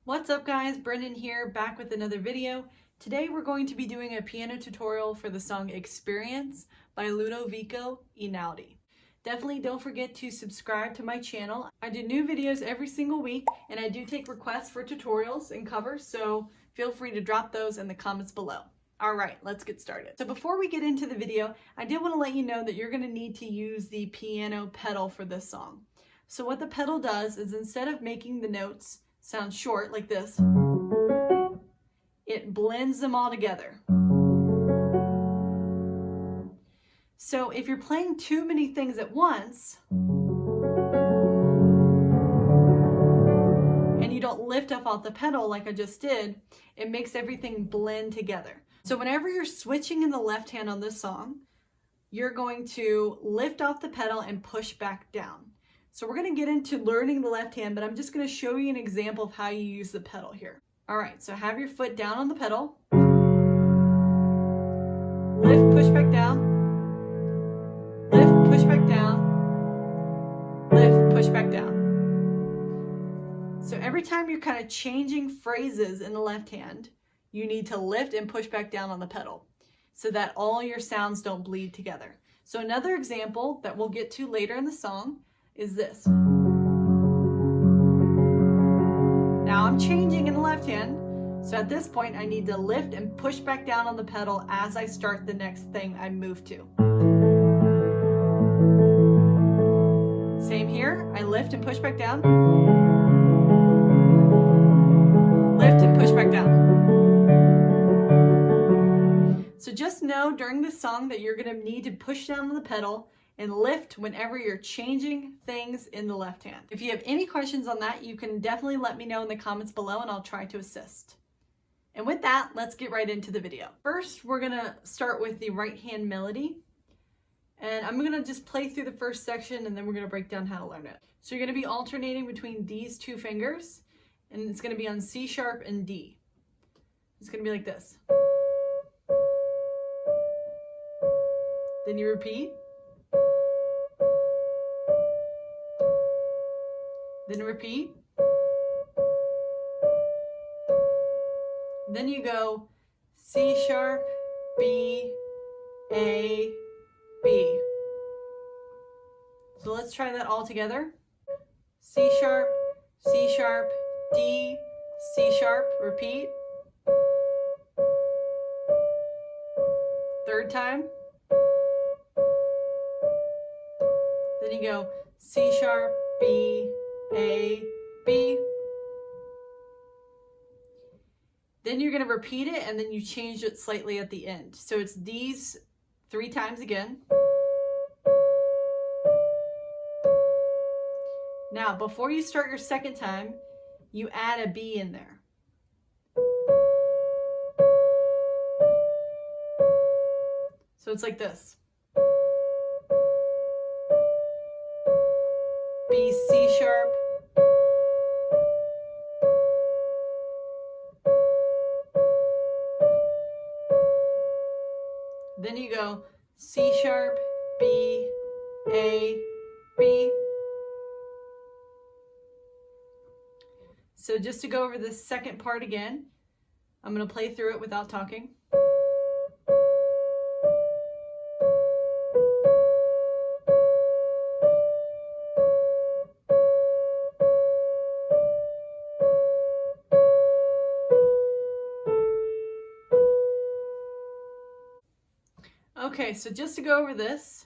What's up guys, Brennan here, back with another video. Today we're going to be doing a piano tutorial for the song Experience by Ludovicoeinaudi. Definitely don't forget to subscribe to my channel. I do new videos every single week and I do take requests for tutorials and covers, so feel free to drop those in the comments below. Alright, let's get started. So before we get into the video, I did want to let you know that you're going to need to use the piano pedal for this song. So what the pedal does is instead of making the notes sound short like this, it blends them all together. So if you're playing too many things at once and you don't lift up off the pedal like I just did, it makes everything blend together. So whenever you're switching in the left hand on this song, you're going to lift off the pedal and push back down. So we're going to get into learning the left hand, but I'm just going to show you an example of how you use the pedal here. All right, so have your foot down on the pedal. Lift, push back down. Lift, push back down. Lift, push back down. So every time you're kind of changing phrases in the left hand, you need to lift and push back down on the pedal so that all your sounds don't bleed together. So another example that we'll get to later in the song is this. Now I'm changing in the left hand, so at this point I need to lift and push back down on the pedal as I start the next thing I move to. Same here, I lift and push back down. Lift and push back down. So just know during this song that you're going to need to push down on the pedal and lift whenever you're changing things in the left hand. If you have any questions on that, you can definitely let me know in the comments below and I'll try to assist. And with that, let's get right into the video. First, we're gonna start with the right hand melody. And I'm gonna just play through the first section and then we're gonna break down how to learn it. So you're gonna be alternating between these two fingers and it's gonna be on C sharp and D. It's gonna be like this. Then you repeat. Then repeat. Then you go C sharp, B, A, B. So let's try that all together. C sharp, D, C sharp, repeat. Third time. Then you go C sharp, B, A, B. Then you're going to repeat it and then you change it slightly at the end. So it's these 3 times again. Now, before you start your second time, you add a B in there. So it's like this. B, C sharp, then you go C sharp, B, A, B. So just to go over this second part again, I'm going to play through it without talking. Okay, so just to go over this.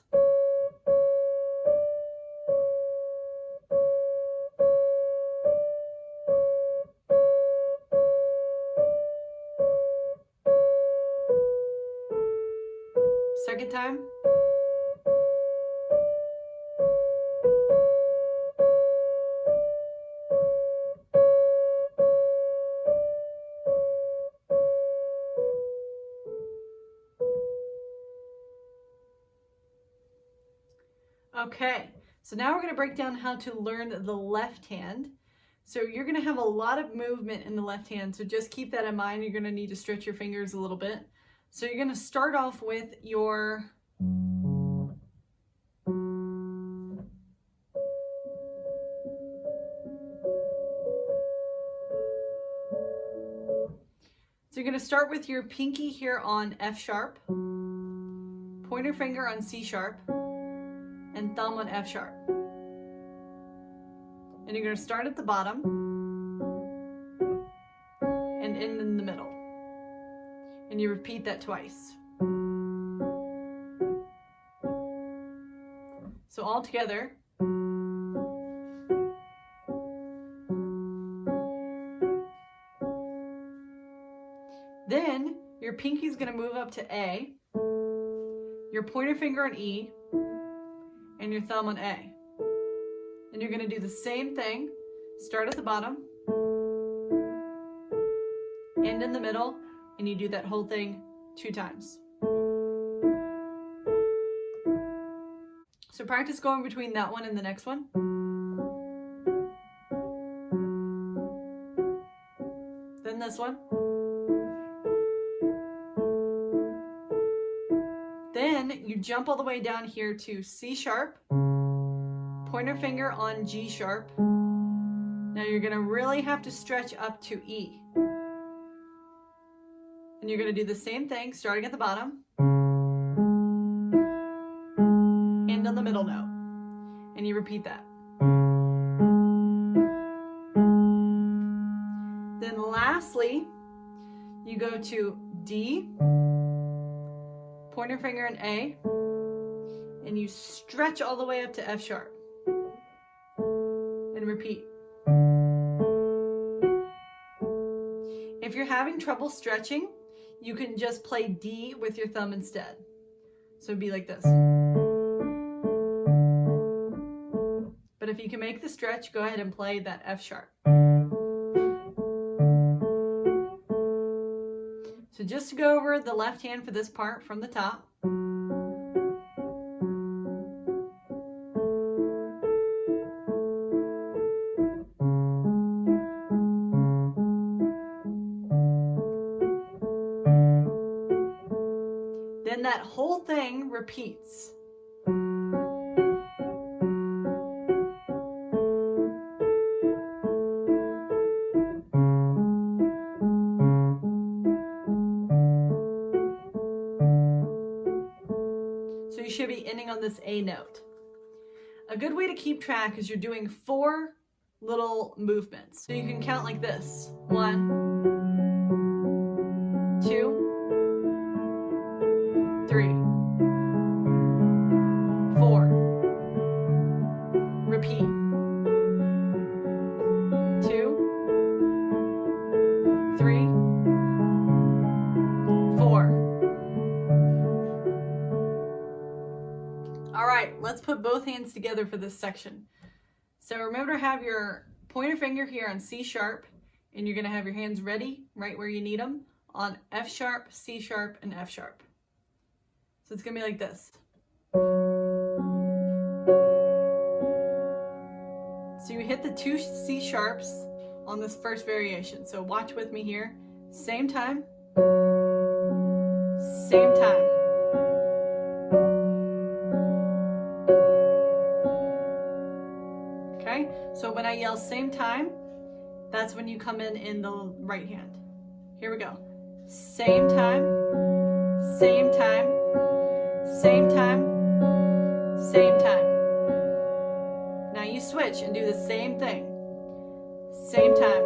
Second time. Okay, so now we're going to break down how to learn the left hand. So you're going to have a lot of movement in the left hand, so just keep that in mind. You're going to need to stretch your fingers a little bit. So you're going to start off with your So you're going to start with your pinky here on F sharp, pointer finger on C sharp, and thumb on F sharp. And you're going to start at the bottom and end in the middle. And you repeat that twice. So all together. Then your pinky is going to move up to A, your pointer finger on E, and your thumb on A. And you're going to do the same thing. Start at the bottom, end in the middle, and you do that whole thing 2 times. So practice going between that one and the next one. Then this one. Then you jump all the way down here to C sharp, pointer finger on G sharp. Now you're going to really have to stretch up to E. And you're going to do the same thing, starting at the bottom, end on the middle note. And you repeat that. Then lastly, you go to D, pointer finger in A, and you stretch all the way up to F sharp. And repeat. If you're having trouble stretching, you can just play D with your thumb instead. So it'd be like this. But if you can make the stretch, go ahead and play that F sharp. So just to go over the left hand for this part from the top. Then that whole thing repeats. So you should be ending on this A note. A good way to keep track is you're doing 4 little movements. So you can count like this. 1, 2, 3, 4. Repeat. 2, 3, 4. All right, let's put both hands together for this section. So remember to have your pointer finger here on C sharp, and you're going to have your hands ready right where you need them on F sharp, C sharp, and F sharp. So it's going to be like this. So you hit the 2 C sharps on this first variation. So watch with me here. Same time. Same time. Okay? So when I yell same time, that's when you come in the right hand. Here we go. Same time. Same time. Same time, same time. Now you switch and do the same thing. Same time,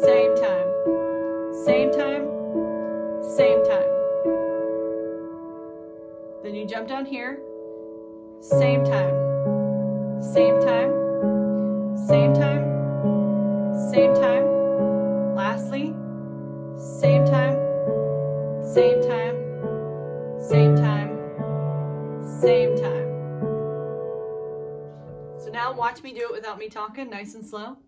same time, same time, same time. Then you jump down here. Same time, same time, same time, same time. Lastly, same time, same time, same time. Same time. So now watch me do it without me talking, nice and slow.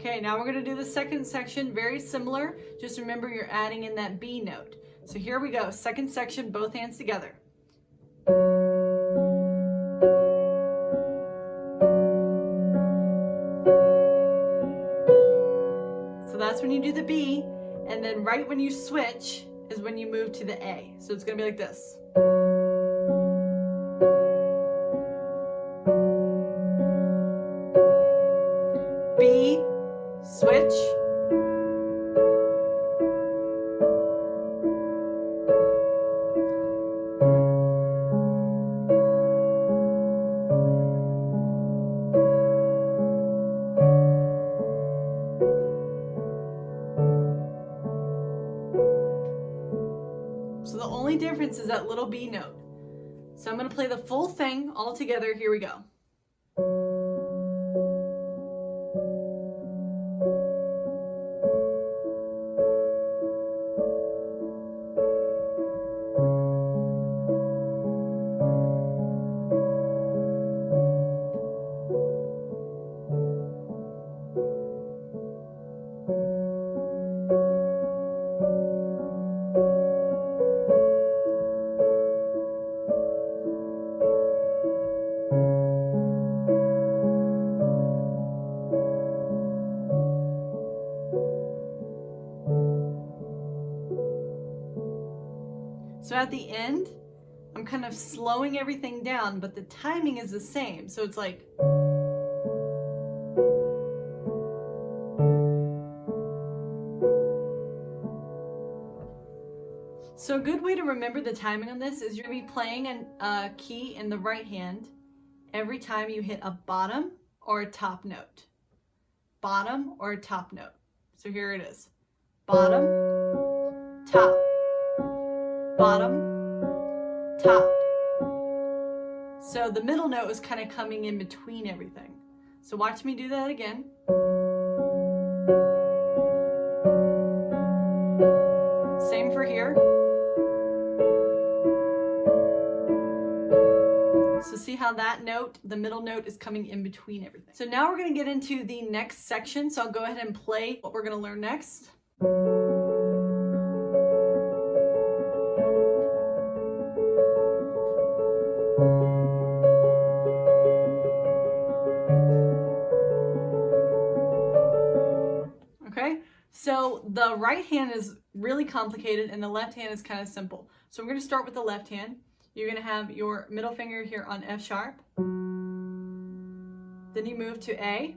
Okay, now we're going to do the second section, very similar. Just remember you're adding in that B note. So here we go, second section, both hands together. So that's when you do the B, and then right when you switch is when you move to the A. So it's going to be like this. B, switch. So the only difference is that little B note. So I'm going to play the full thing all together. Here we go. So at the end, I'm kind of slowing everything down, but the timing is the same. So it's like, so a good way to remember the timing on this is you're going to be playing a key in the right hand every time you hit a bottom or a top note. Bottom or a top note. So here it is. Bottom, top. Bottom, top. So the middle note is kind of coming in between everything. So watch me do that again. Same for here. So see how that note, the middle note, is coming in between everything. So now we're going to get into the next section. So I'll go ahead and play what we're going to learn next. Okay, so the right hand is really complicated and the left hand is kind of simple. So we're going to start with the left hand. You're going to have your middle finger here on F sharp. Then you move to A.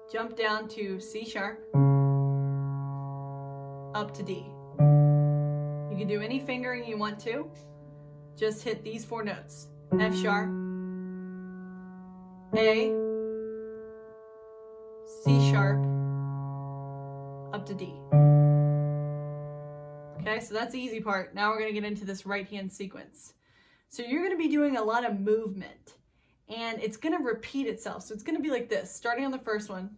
Jump down to C sharp. Up to D. You can do any fingering you want to. Just hit these four notes. F sharp. A. C sharp, up to D. Okay, so that's the easy part. Now we're going to get into this right hand sequence. So you're going to be doing a lot of movement and it's going to repeat itself. So it's going to be like this, starting on the first one.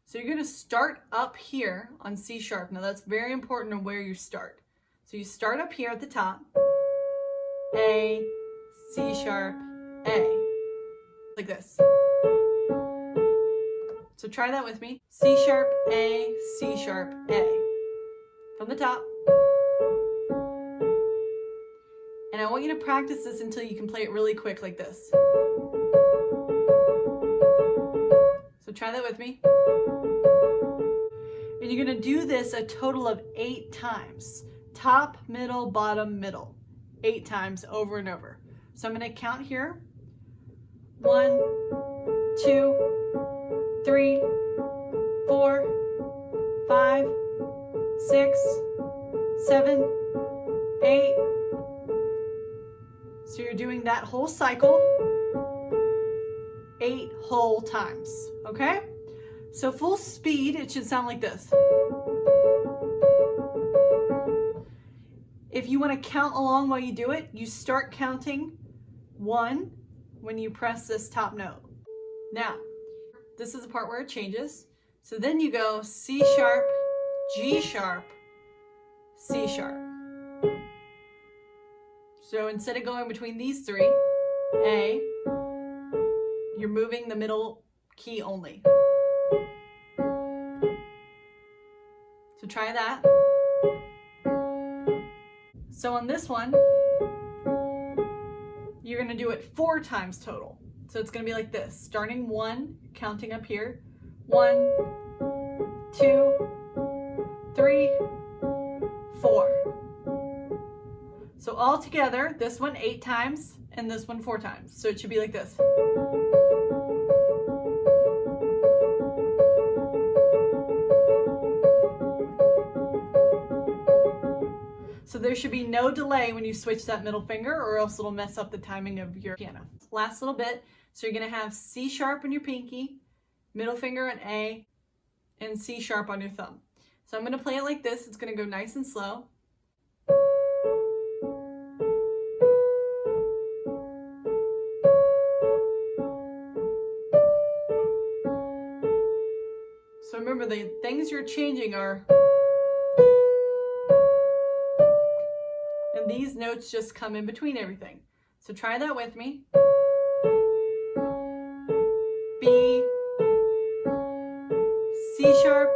So you're going to start up here on C sharp. Now that's very important on where you start. So you start up here at the top, A, C sharp, A. Like this. So try that with me. C sharp, A, C sharp, A. From the top. And I want you to practice this until you can play it really quick like this. So try that with me. And you're going to do this a total of 8 times. Top, middle, bottom, middle. 8 times over and over. So I'm going to count here. 1, 2, 3, 4, 5, 6, 7, 8. So you're doing that whole cycle 8 whole times, okay? So full speed, it should sound like this. If you want to count along while you do it, you start counting 1 when you press this top note. Now, this is the part where it changes. So then you go C sharp, G sharp, C sharp. So instead of going between these 3, A, moving the middle key only. So try that. So on this one, you're going to do it 4 times total. So it's going to be like this, starting 1, counting up here. 1, 2, 3, 4. So all together, this one 8 times and this one 4 times. So it should be like this. So there should be no delay when you switch that middle finger, or else it'll mess up the timing of your piano. Last little bit. So you're going to have C sharp on your pinky, middle finger on A, and C sharp on your thumb. So I'm going to play it like this. It's going to go nice and slow. So remember, the things you're changing are, and these notes just come in between everything. So try that with me. B, C sharp,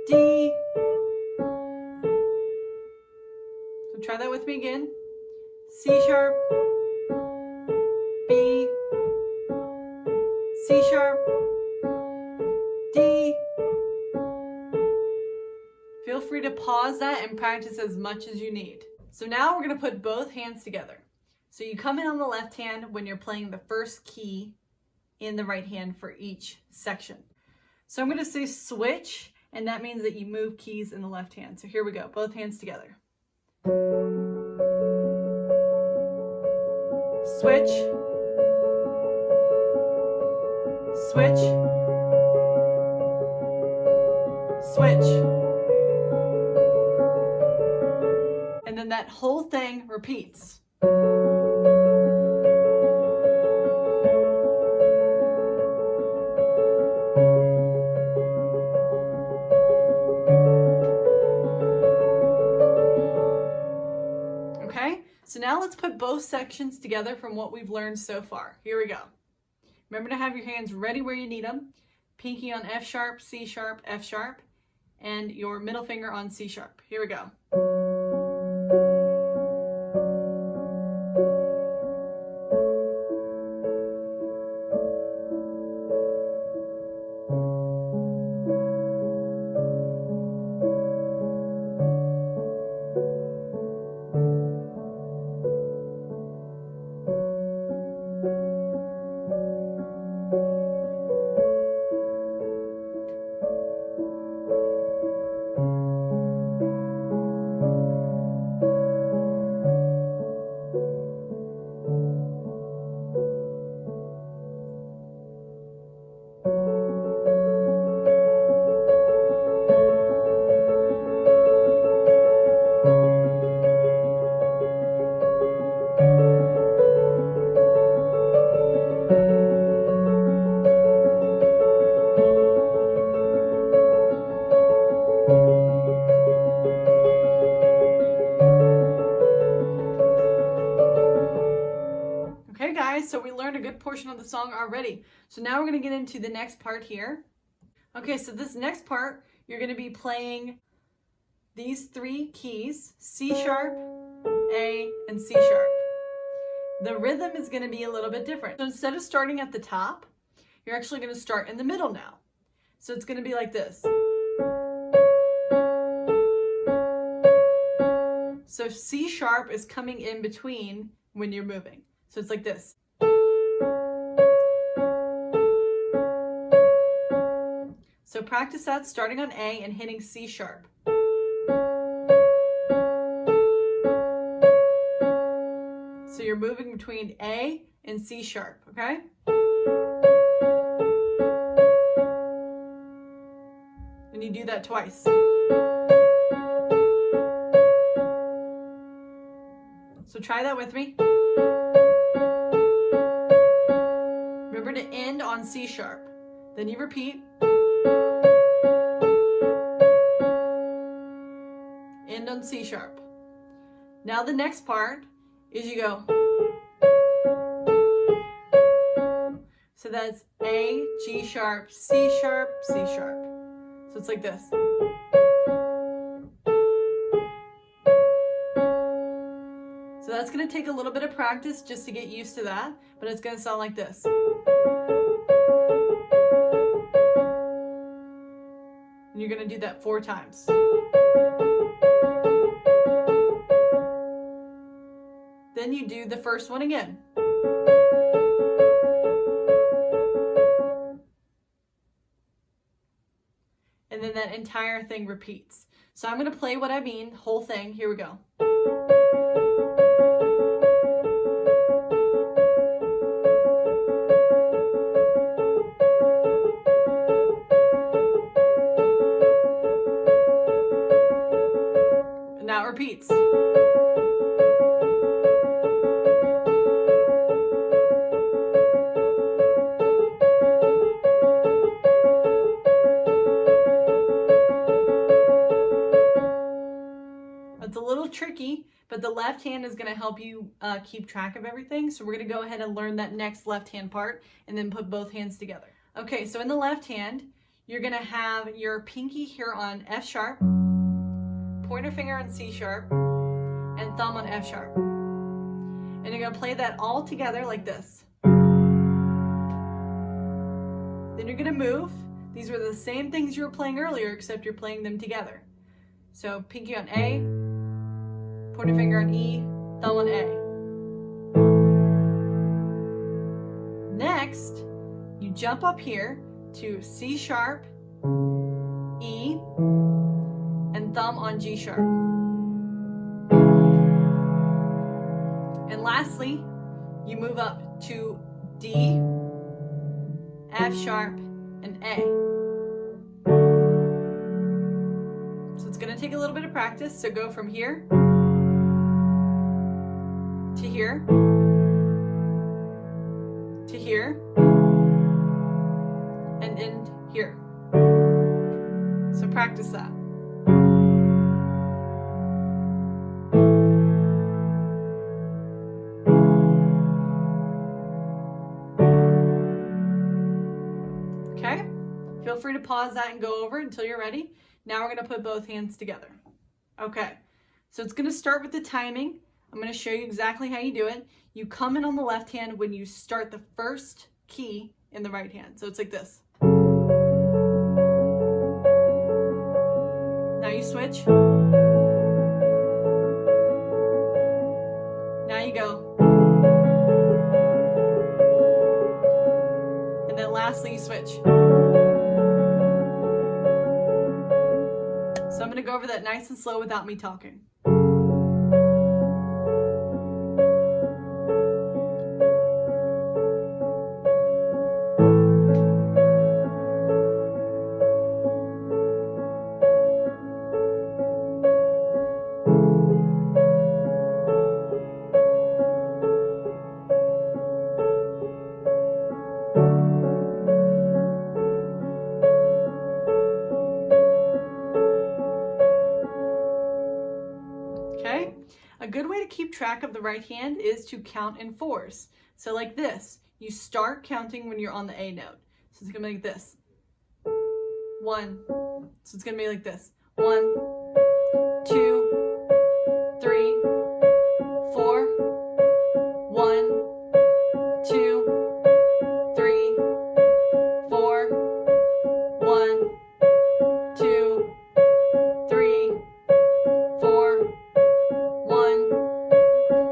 D. So try that with me again. C sharp, B, C sharp, D. Feel free to pause that and practice as much as you need. So now we're going to put both hands together. So you come in on the left hand when you're playing the first key in the right hand for each section. So I'm going to say switch, and that means that you move keys in the left hand. So here we go, both hands together. Switch, switch, switch. And then that whole thing repeats. Okay, so now let's put both sections together from what we've learned so far. Here we go. Remember to have your hands ready where you need them. Pinky on F sharp, C sharp, F sharp, and your middle finger on C sharp. Here we go. So we learned a good portion of the song already. So now we're going to get into the next part here. Okay, so this next part, you're going to be playing these 3 keys, C sharp, A, and C sharp. The rhythm is going to be a little bit different. So instead of starting at the top, you're actually going to start in the middle now. So it's going to be like this. So C sharp is coming in between when you're moving. So it's like this. So practice that starting on A and hitting C sharp. So you're moving between A and C sharp, okay? And you do that twice. So try that with me. Remember to end on C sharp. Then you repeat. End on C sharp. Now the next part is you go. So that's A, G sharp, C sharp, C sharp. So it's like this. So that's going to take a little bit of practice just to get used to that, but it's going to sound like this. And you're going to do that 4 times. Then you do the first one again. And then that entire thing repeats. So I'm going to play what I mean, whole thing. Here we go. And now it repeats. It's a little tricky, but the left hand is going to help you keep track of everything. So we're going to go ahead and learn that next left hand part and then put both hands together. Okay, so in the left hand, you're going to have your pinky here on F sharp, pointer finger on C sharp, and thumb on F sharp. And you're going to play that all together like this. Then you're going to move. These were the same things you were playing earlier, except you're playing them together. So pinky on A, pointer finger on E, thumb on A. Next, you jump up here to C sharp, E, and thumb on G sharp. And lastly, you move up to D, F sharp, and A. So it's going to take a little bit of practice. So go from here to here to here and end here. So practice that. Okay, feel free to pause that and go over until you're ready. Now we're going to put both hands together. Okay, so it's going to start with the timing. I'm going to show you exactly how you do it. You come in on the left hand when you start the first key in the right hand. So it's like this. Now you switch. Now you go. And then lastly you switch. So I'm going to go over that nice and slow without me talking. Okay, a good way to keep track of the right hand is to count in 4s. So like this, you start counting when you're on the A note. So it's gonna be like this. 1. So it's gonna be like this. 1, 2, 3, 4. 1, 2, 3, 4. 1, 2, 3, 4. 1,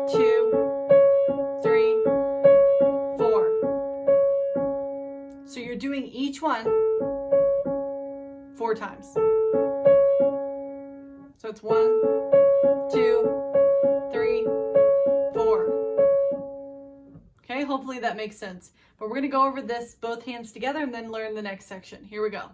2, 3, 4. So you're doing each one 4 times. So it's 1, 2, 3, 4. Okay, hopefully that makes sense. But we're going to go over this both hands together and then learn the next section. Here we go.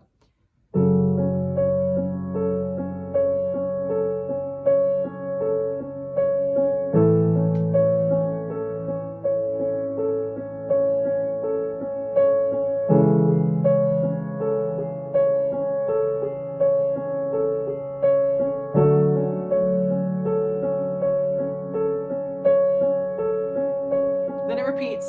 Then it repeats.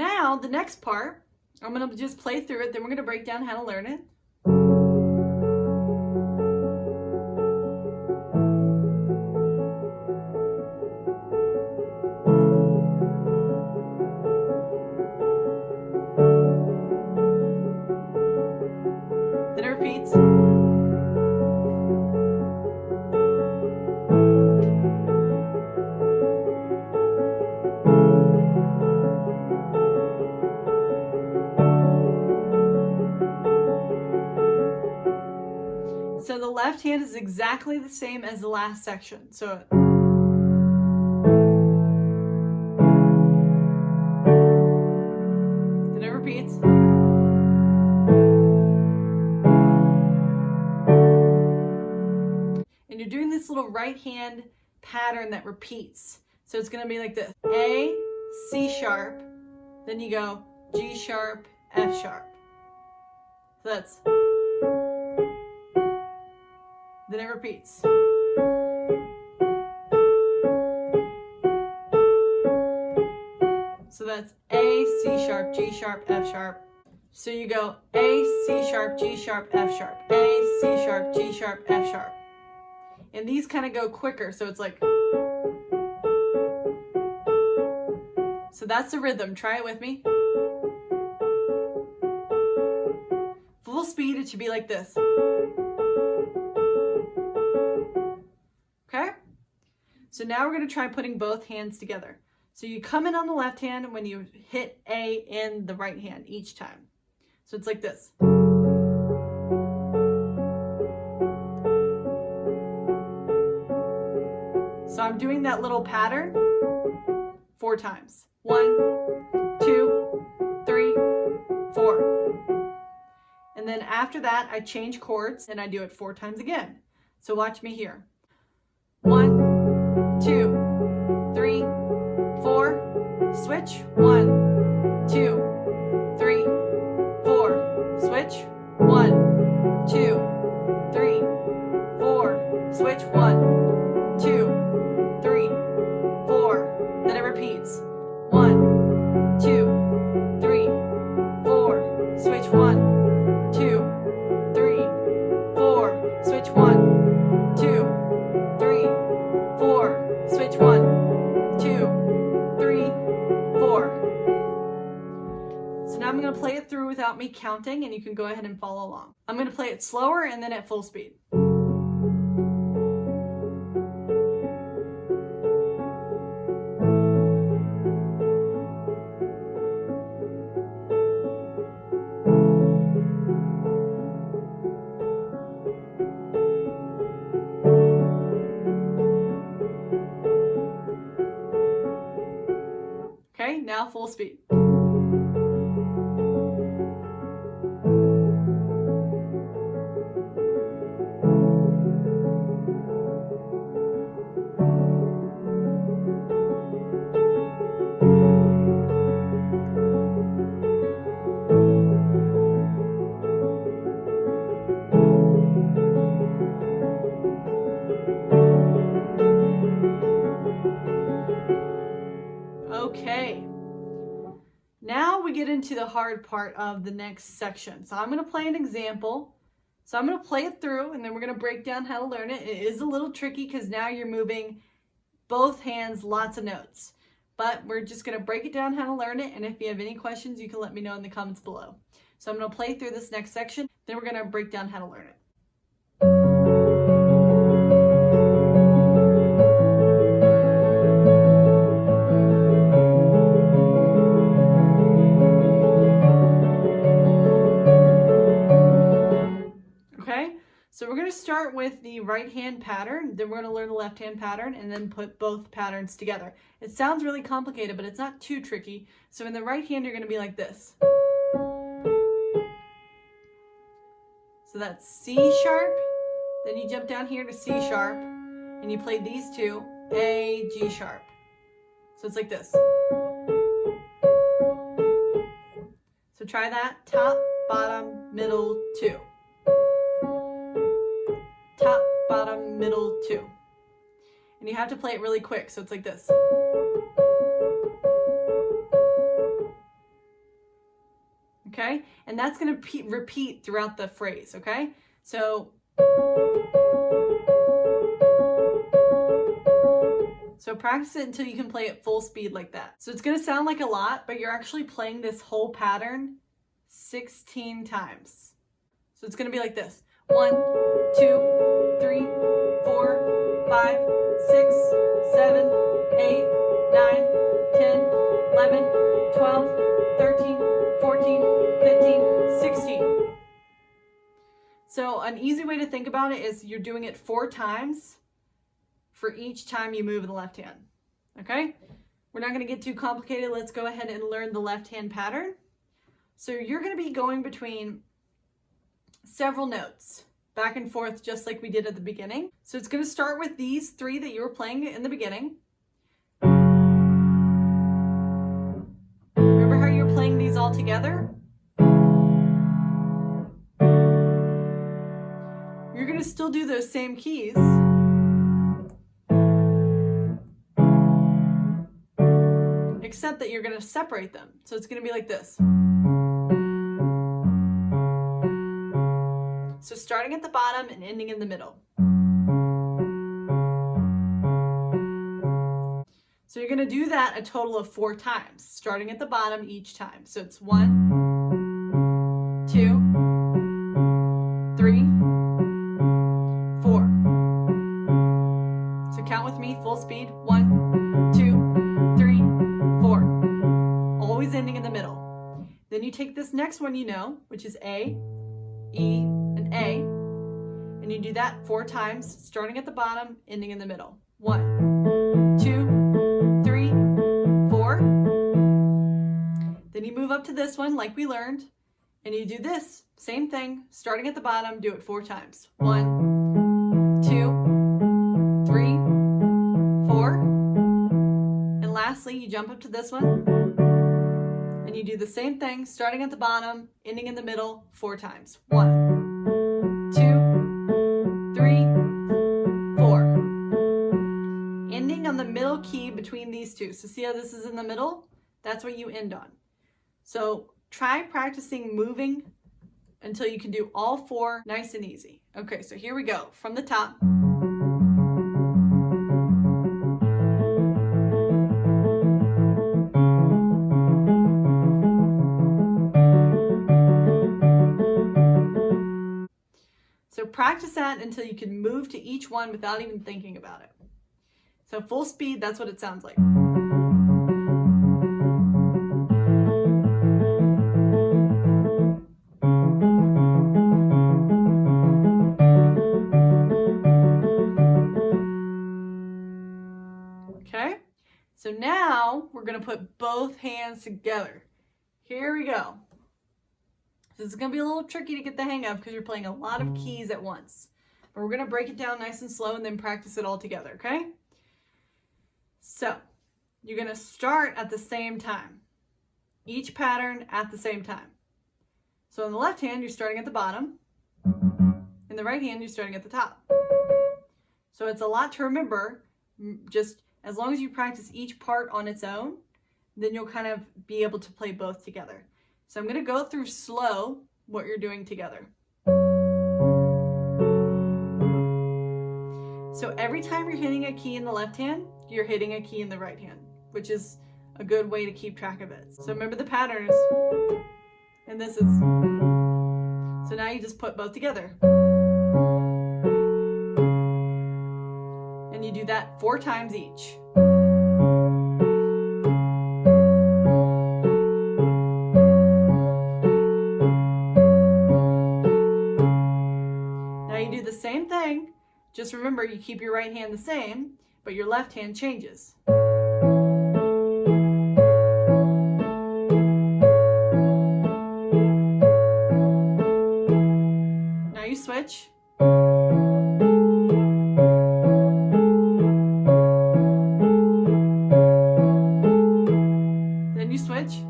now the next part, I'm going to just play through it, then we're going to break down how to learn it. Then it repeats. So the left hand is exactly the same as the last section. So then it repeats. And you're doing this little right hand pattern that repeats. So it's going to be like this. A, C sharp, then you go G sharp, F sharp. So that's. Then it repeats. So that's A, C sharp, G sharp, F sharp. So you go A, C sharp, G sharp, F sharp. A, C sharp, G sharp, F sharp. And these kind of go quicker, so it's like. So that's the rhythm. Try it with me. Full speed, it should be like this. Okay? So now we're going to try putting both hands together. So you come in on the left hand when you hit A in the right hand each time. So it's like this. So I'm doing that little pattern 4 times. 1, 2, 3, 4. And then after that, I change chords and I do it 4 times again. So watch me here. 1, 2, 3, 4. Switch. 1, 2, 3, 4. Switch. 1, 2, 3, 4. Switch. 1, 2, 3, 4. Then it repeats. 1, 2, 3, 4. Switch. 1, 2, 3, 4. Switch. 1, 2, 3, 4. Switch. 1, 2, 3, 4. So now I'm going to play it through without me counting, and you can go ahead and follow along. I'm going to play it slower and then at full speed. Okay, now full speed. Okay, now we get into the hard part of the next section. So I'm going to play an example. So I'm going to play it through and then we're going to break down how to learn it. It is a little tricky because now you're moving both hands, lots of notes. But we're just going to break it down how to learn it. And if you have any questions, you can let me know in the comments below. So I'm going to play through this next section. Then we're going to break down how to learn it. So we're going to start with the right hand pattern, then we're going to learn the left hand pattern and then put both patterns together. It sounds really complicated, but it's not too tricky. So in the right hand, you're going to be like this. So that's C sharp, then you jump down here to C sharp, and you play these two, A, G sharp. So it's like this. So try that, top, bottom, middle, 2. Top, bottom, middle, 2. And you have to play it really quick, so it's like this. okay? And that's going to repeat throughout the phrase, okay? So practice it until you can play it full speed like that. So it's going to sound like a lot, but you're actually playing this whole pattern 16 times. So it's going to be like this. 1, 2, 3, 4, 5, 6, 7, 8, 9, 10, 11, 12, 13, 14, 15, 16. So an easy way to think about it is you're doing it 4 times for each time you move the left hand, okay? We're not gonna get too complicated. Let's go ahead and learn the left hand pattern. So you're gonna be going between several notes, back and forth, just like we did at the beginning. So it's gonna start with these 3 that you were playing in the beginning. Remember how you're playing these all together? You're gonna still do those same keys, except that you're going to separate them. So it's going to be like this. So starting at the bottom and ending in the middle. So you're going to do that a total of 4 times, starting at the bottom each time. So it's 1, 2, 3, 4. So count with me, full speed. 1, 2, 3, 4. Always ending in the middle. Then you take this next one you know, which is A, E, and A, and you do that 4 times, starting at the bottom, ending in the middle. 1, 2, 3, 4. Then you move up to this one like we learned, and you do this, same thing, starting at the bottom, do it 4 times. 1, 2, 3, 4. And lastly, you jump up to this one, and you do the same thing, starting at the bottom, ending in the middle, 4 times. 1, 2, 3, 4. Ending on the middle key between these two. So see how this is in the middle? That's what you end on. So try practicing moving until you can do all 4 nice and easy. Okay, so here we go. From the top. So practice that until you can move to each one without even thinking about it. So full speed, that's what it sounds like. Okay, so now we're going to put both hands together. Here we go. This is going to be a little tricky to get the hang of because you're playing a lot of keys at once. But we're going to break it down nice and slow and then practice it all together, okay? So, you're going to start at the same time. Each pattern at the same time. So in the left hand, you're starting at the bottom. In the right hand, you're starting at the top. So it's a lot to remember. Just as long as you practice each part on its own, then you'll kind of be able to play both together. So I'm going to go through slow what you're doing together. So every time you're hitting a key in the left hand, you're hitting a key in the right hand, which is a good way to keep track of it. So remember the pattern is, and this is, so now you just put both together. And you do that 4 times each. The same thing, just remember you keep your right hand the same, but your left hand changes. Now you switch. Then you switch.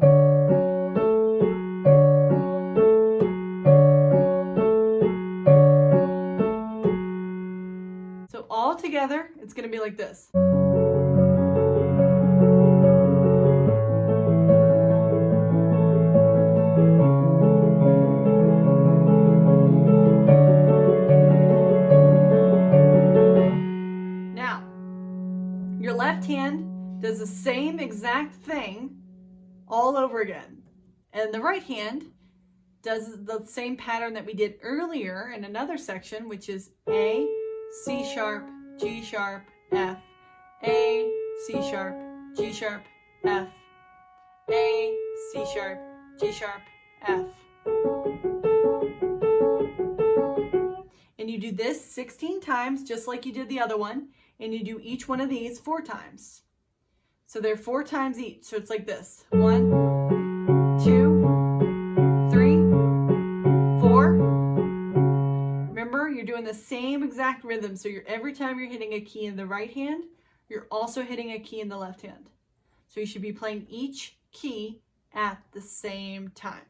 All together, it's going to be like this. the same exact thing all over again. And the right hand does the same pattern that we did earlier in another section, which is A, C sharp, G sharp, F, A, C sharp, G sharp, F, A, C sharp, G sharp, F. And you do this 16 times, just like you did the other one, and you do each one of these 4 times. So they're 4 times each, so it's like this. 1, 2, 3, 4. Remember, you're doing the same exact rhythm, so every time you're hitting a key in the right hand, you're also hitting a key in the left hand. So you should be playing each key at the same time.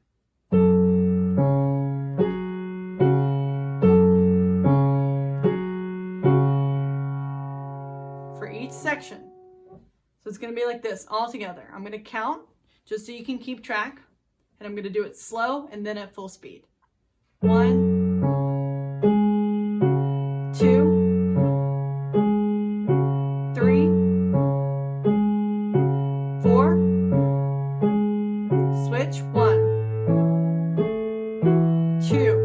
For each section. So it's going to be like this all together. I'm going to count just so you can keep track, and I'm going to do it slow and then at full speed. 1, 2, 3, 4, switch, 1, 2,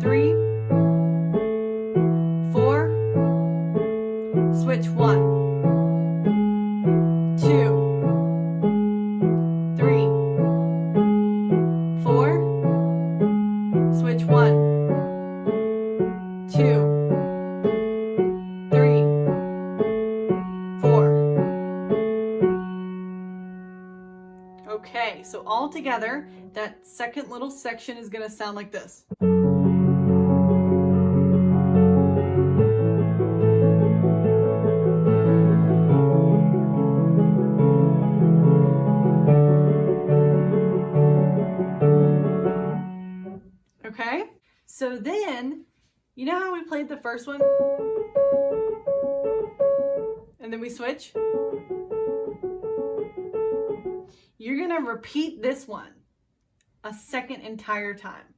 3, 4, switch, 1, 2, 3, 4, switch, 1, 2, 3, 4. Okay, so all together, that second little section is going to sound like this. Okay, so then, you know how we played the first one? And then we switch? You're gonna repeat this one a second entire time.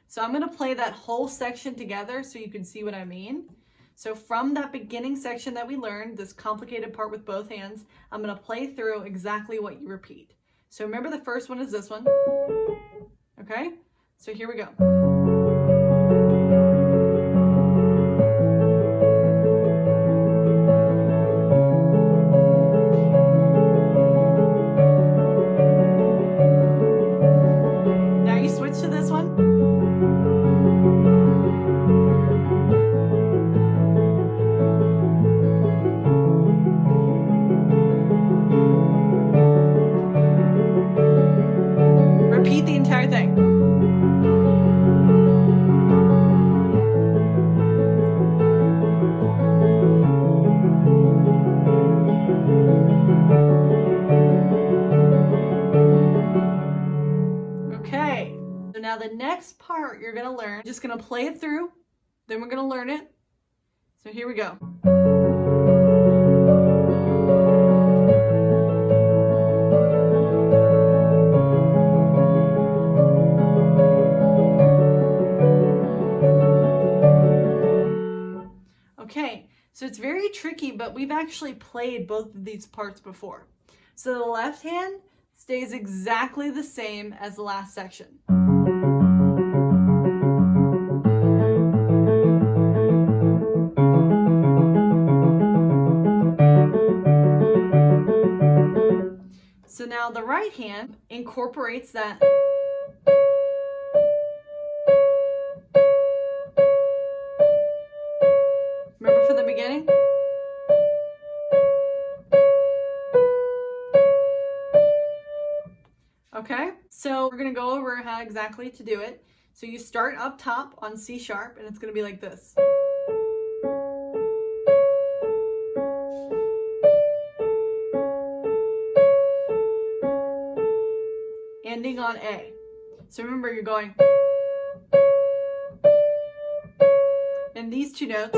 So I'm gonna play that whole section together so you can see what I mean. So from that beginning section that we learned, this complicated part with both hands, I'm gonna play through exactly what you repeat. So remember, the first one is this one. Okay, so here we go. To this one. Repeat the entire thing. Okay. So now the next part you're going to learn, just going to play it through, then we're going to learn it. So here we go. Okay, so it's very tricky, but we've actually played both of these parts before. So the left hand stays exactly the same as the last section. So now the right hand incorporates that. Remember from the beginning? Okay, so we're going to go over how exactly to do it. So you start up top on C sharp, and it's going to be like this. Ending on A. So remember, you're going, and these two notes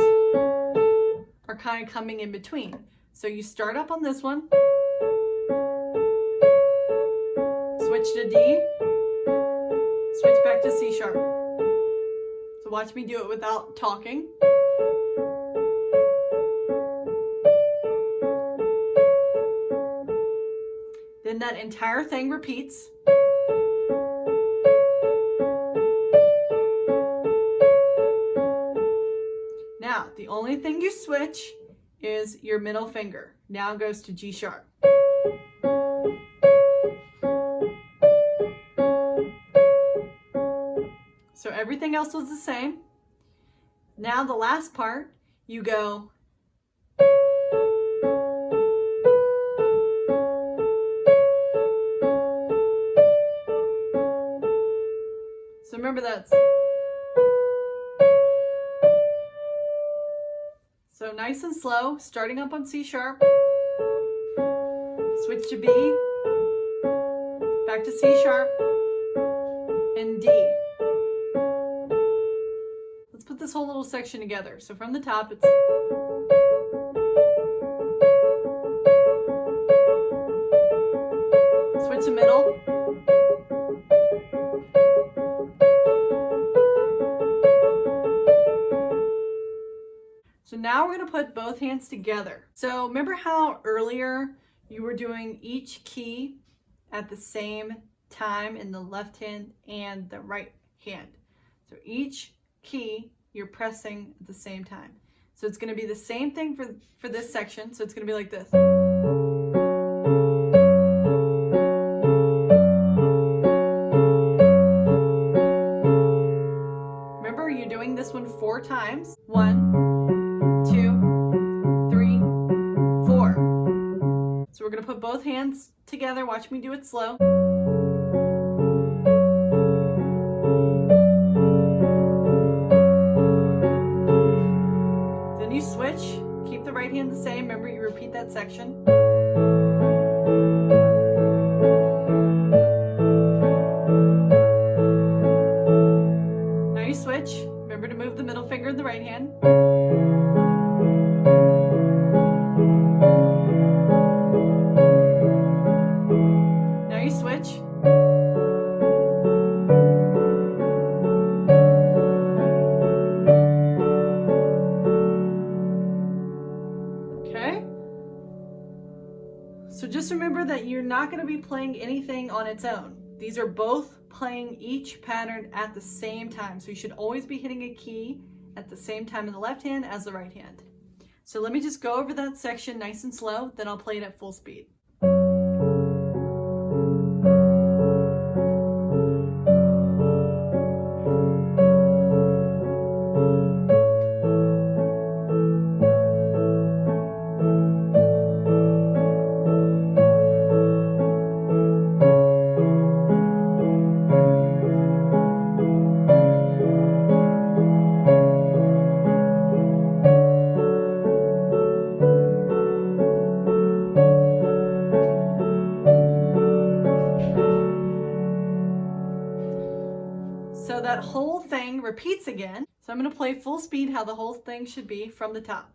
are kind of coming in between. So you start up on this one, switch to D, switch back to C sharp. So watch me do it without talking. Then that entire thing repeats. Now, the only thing you switch is your middle finger. Now it goes to G sharp. So everything else was the same. Now the last part, you go so remember that's so nice and slow, starting up on C sharp, switch to B, back to C sharp, and D. Let's put this whole little section together. So from the top, it's switch to middle, so now we're going to put both hands together. So remember how earlier you were doing each key at the same time in the left hand and the right hand. So each key you're pressing at the same time. So it's going to be the same thing for this section. So it's going to be like this. Remember, you're doing this one 4 times. 1, 2, 3, 4. So we're going to put both hands together. Watch me do it slow. Then you switch. Keep the right hand the same. Remember, you repeat that section. Now you switch. Remember to move the middle finger in the right hand. Now you switch. Okay? So just remember that you're not going to be playing anything on its own. These are both playing each pattern at the same time. So you should always be hitting a key at the same time in the left hand as the right hand. So let me just go over that section nice and slow, then I'll play it at full speed. So that whole thing repeats again. So I'm going to play full speed how the whole thing should be from the top.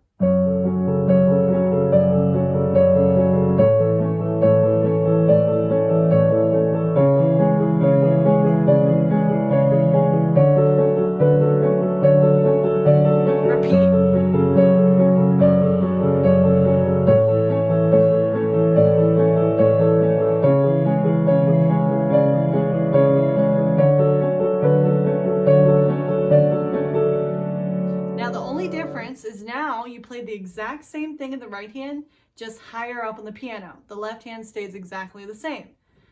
Is now you play the exact same thing in the right hand, just higher up on the piano. The left hand stays exactly the same.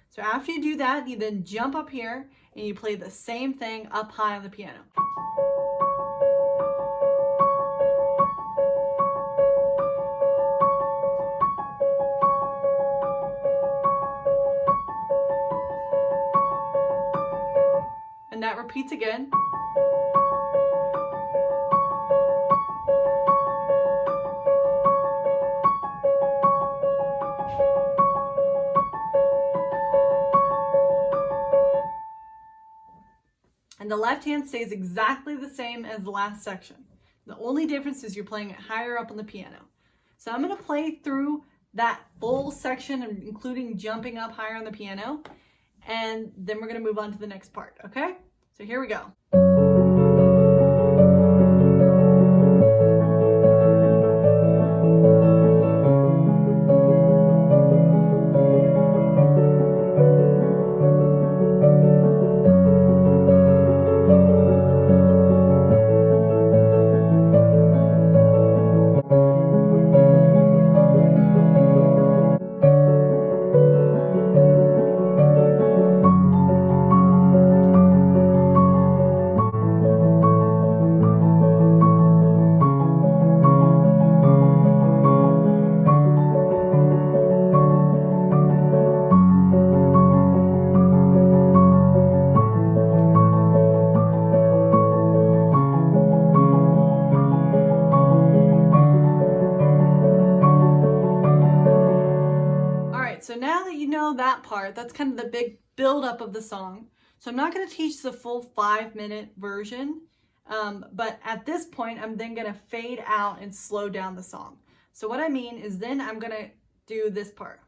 So after you do that, you then jump up here and you play the same thing up high on the piano. And that repeats again. And the left hand stays exactly the same as the last section. The only difference is you're playing it higher up on the piano. So I'm going to play through that full section, including jumping up higher on the piano, and then we're going to move on to the next part, okay? So here we go. part. That's kind of the big buildup of the song. So I'm not going to teach the full 5-minute version, but at this point, I'm then going to fade out and slow down the song. So what I mean is then I'm going to do this part.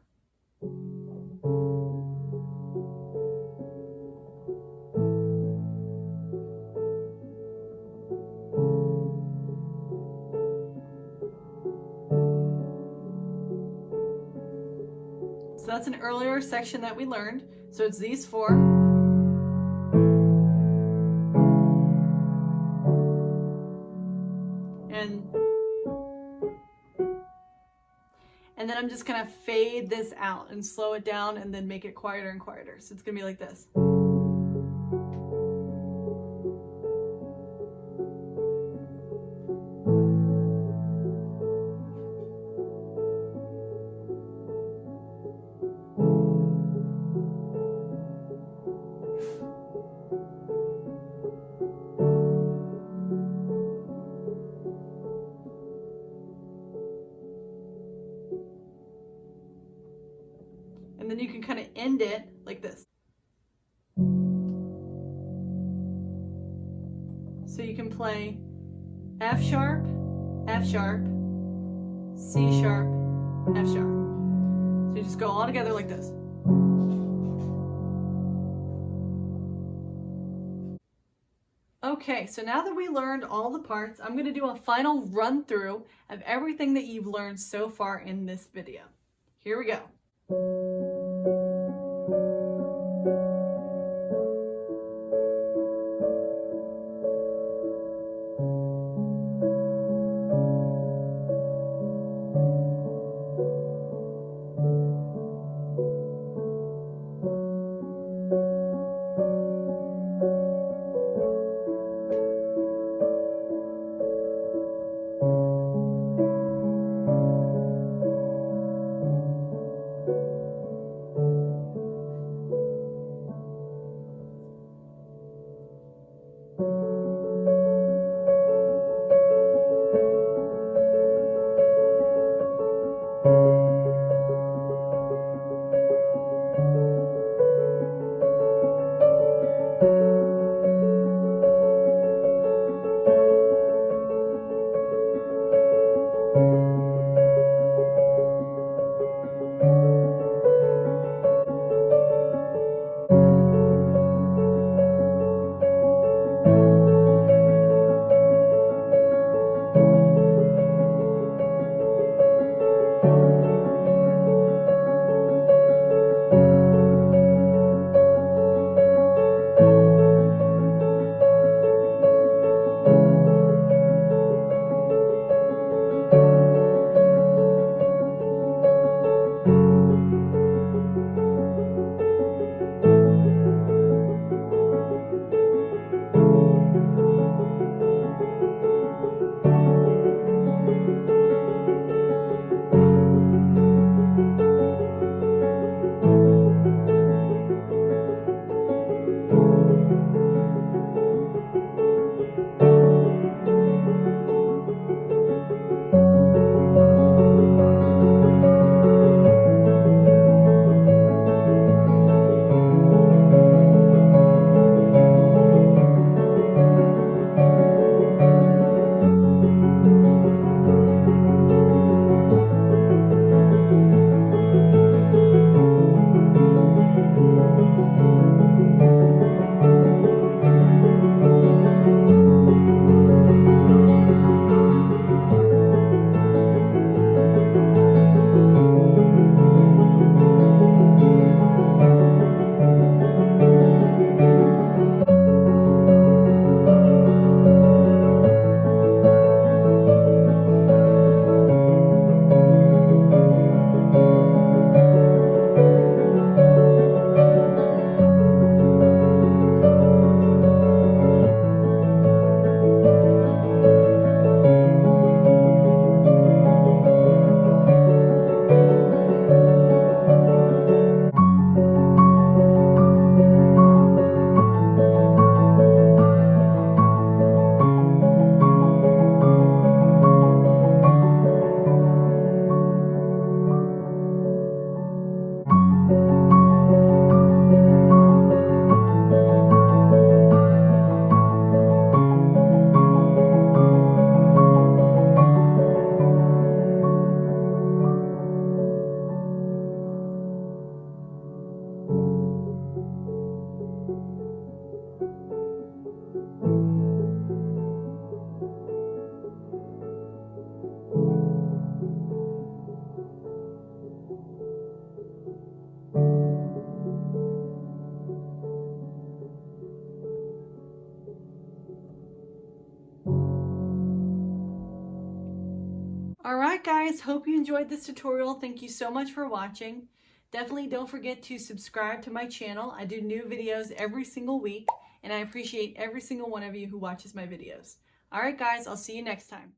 So that's an earlier section that we learned. So it's these four. And then I'm just gonna fade this out and slow it down and then make it quieter and quieter. So it's gonna be like this. And then you can kind of end it like this. So you can play F sharp, F sharp, C sharp, F sharp. So you just go all together like this. Okay, so now that we learned all the parts, I'm going to do a final run through of everything that you've learned so far in this video. Here we go. Alright guys, hope you enjoyed this tutorial. Thank you so much for watching. Definitely don't forget to subscribe to my channel. I do new videos every single week, and I appreciate every single one of you who watches my videos. Alright guys, I'll see you next time.